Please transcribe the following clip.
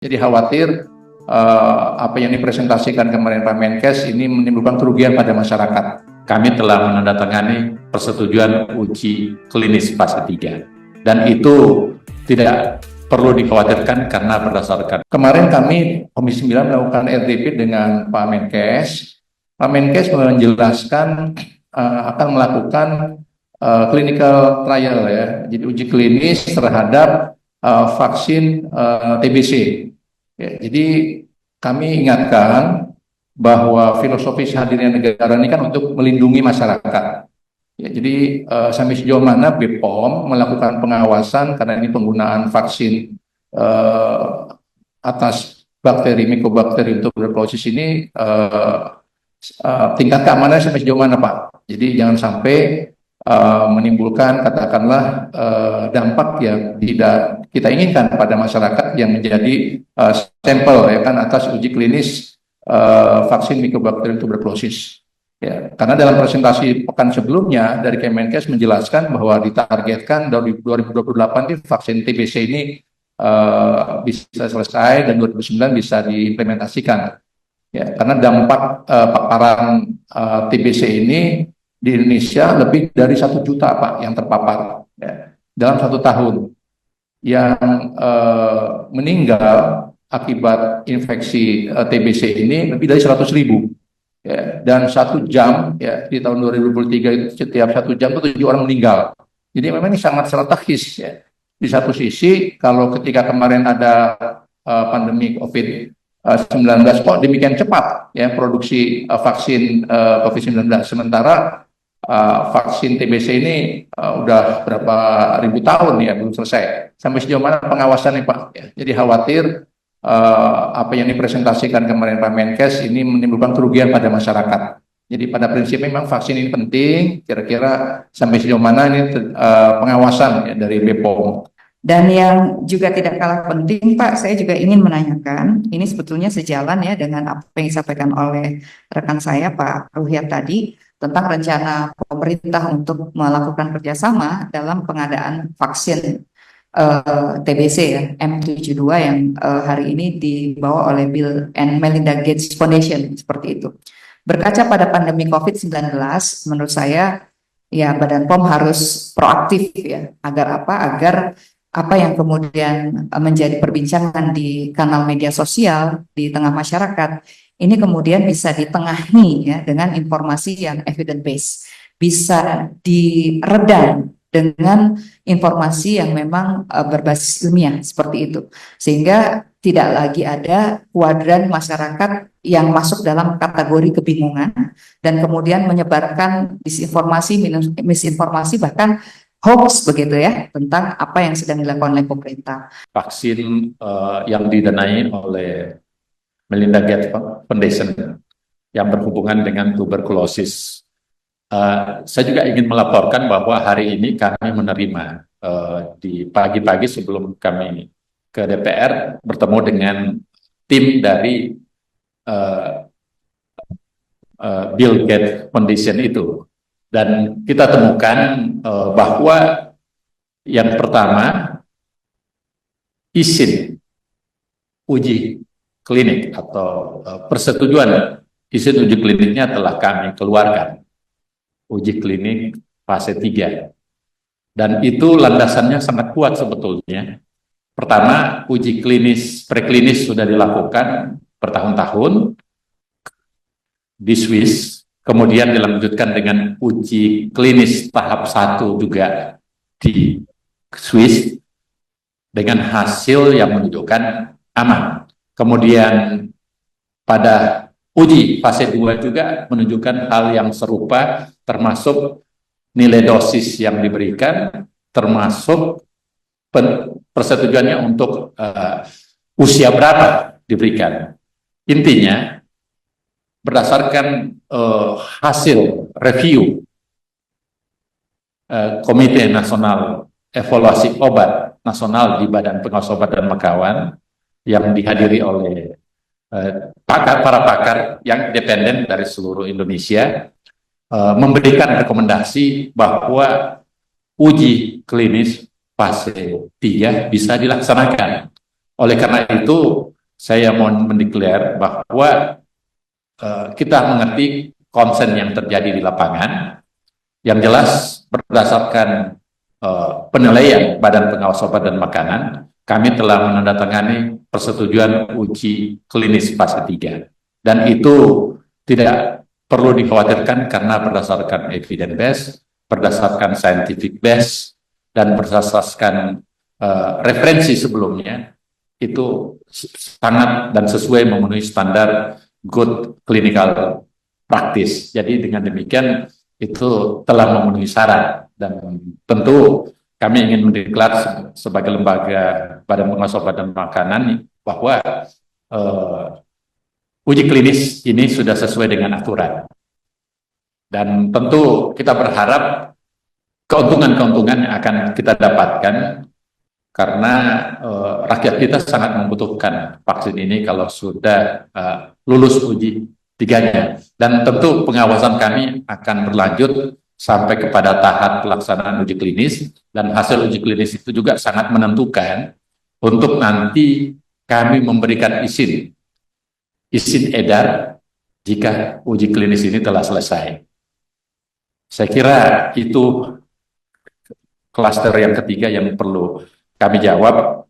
Jadi khawatir apa yang dipresentasikan kemarin Pak Menkes ini menimbulkan kerugian pada masyarakat. Kami telah menandatangani persetujuan uji klinis fase 3 dan itu tidak perlu dikhawatirkan karena berdasarkan. Kemarin kami Komisi 9 melakukan RDP dengan Pak Menkes. Pak Menkes menjelaskan akan melakukan clinical trial ya, jadi uji klinis terhadap vaksin TBC. Ya, jadi kami ingatkan bahwa filosofis hadirnya negara ini kan untuk melindungi masyarakat. Ya, jadi sampai sejauh mana BPOM melakukan pengawasan karena ini penggunaan vaksin atas bakteri Mycobacterium tuberculosis ini tingkat keamanannya sampai sejauh mana Pak? Jadi jangan sampai menimbulkan katakanlah dampak yang tidak kita inginkan pada masyarakat yang menjadi sampel ya kan atas uji klinis vaksin Mycobacterium tuberculosis. Ya, karena dalam presentasi pekan sebelumnya dari Kemenkes menjelaskan bahwa ditargetkan dari 2028 ini vaksin TBC ini bisa selesai dan 2009 bisa diimplementasikan. Ya, karena dampak paparan TBC ini di Indonesia lebih dari 1 juta Pak yang terpapar ya, dalam 1 tahun yang meninggal akibat infeksi TBC ini lebih dari 100.000 ya, dan 1 jam ya di tahun 2023 itu setiap 1 jam itu 7 orang meninggal. Jadi memang ini sangat strategis ya. Di satu sisi kalau ketika kemarin ada pandemi COVID-19 kok demikian cepat ya produksi vaksin COVID-19, sementara vaksin TBC ini udah berapa ribu tahun ya belum selesai. Sampai sejauh mana pengawasannya Pak? Ya, jadi khawatir apa yang dipresentasikan kemarin Pak Menkes ini menimbulkan kerugian pada masyarakat. Jadi pada prinsipnya memang vaksin ini penting. Kira-kira sampai sejauh mana ini pengawasan ya, dari BPOM. Dan yang juga tidak kalah penting Pak, saya juga ingin menanyakan, ini sebetulnya sejalan ya dengan apa yang disampaikan oleh rekan saya Pak Ruhyat tadi, tentang rencana pemerintah untuk melakukan kerjasama dalam pengadaan vaksin TBC ya, M72 yang hari ini dibawa oleh Bill and Melinda Gates Foundation, seperti itu. Berkaca pada pandemi COVID-19, menurut saya ya Badan POM harus proaktif ya, agar apa? Agar apa yang kemudian menjadi perbincangan di kanal media sosial di tengah masyarakat ini kemudian bisa ditengahi ya dengan informasi yang evidence based, bisa diredam dengan informasi yang memang berbasis ilmiah seperti itu, sehingga tidak lagi ada kuadran masyarakat yang masuk dalam kategori kebingungan dan kemudian menyebarkan disinformasi, misinformasi, bahkan hoax begitu ya tentang apa yang sedang dilakukan oleh pemerintah. Vaksin yang didanai oleh Melinda Gates Foundation yang berhubungan dengan tuberkulosis. Saya juga ingin melaporkan bahwa hari ini kami menerima di pagi-pagi sebelum kami ke DPR bertemu dengan tim dari Bill Gates Foundation itu. Dan kita temukan bahwa yang pertama, izin uji klinik atau persetujuan izin uji kliniknya telah kami keluarkan. Uji klinik fase 3. Dan itu landasannya sangat kuat sebetulnya. Pertama, uji klinis, preklinis sudah dilakukan bertahun-tahun di Swiss. Kemudian dilanjutkan dengan uji klinis tahap 1 juga di Swiss dengan hasil yang menunjukkan aman. Kemudian pada uji fase 2 juga menunjukkan hal yang serupa, termasuk nilai dosis yang diberikan, termasuk persetujuannya untuk usia berapa diberikan. Intinya, berdasarkan hasil review Komite Nasional Evaluasi Obat Nasional di Badan Pengawas Obat dan Makawan yang dihadiri oleh para pakar yang independen dari seluruh Indonesia, memberikan rekomendasi bahwa uji klinis fase 3 bisa dilaksanakan Oleh karena itu, saya mau mendeklar bahwa kita mengerti konsen yang terjadi di lapangan, yang jelas berdasarkan penilaian Badan Pengawas Obat dan Makanan, kami telah menandatangani persetujuan uji klinis fase 3. Dan itu tidak perlu dikhawatirkan karena berdasarkan evidence base, berdasarkan scientific base, dan berdasarkan referensi sebelumnya, itu sangat dan sesuai memenuhi standar good clinical practice. Jadi dengan demikian itu telah memenuhi syarat, dan tentu kami ingin mendeklar sebagai lembaga Badan Pengawas Obat dan Makanan bahwa uji klinis ini sudah sesuai dengan aturan. Dan tentu kita berharap keuntungan-keuntungan yang akan kita dapatkan karena rakyat kita sangat membutuhkan vaksin ini kalau sudah lulus uji 3-nya. Dan tentu pengawasan kami akan berlanjut sampai kepada tahap pelaksanaan uji klinis, dan hasil uji klinis itu juga sangat menentukan untuk nanti kami memberikan izin edar jika uji klinis ini telah selesai. Saya kira itu klaster yang ketiga yang perlu kami jawab.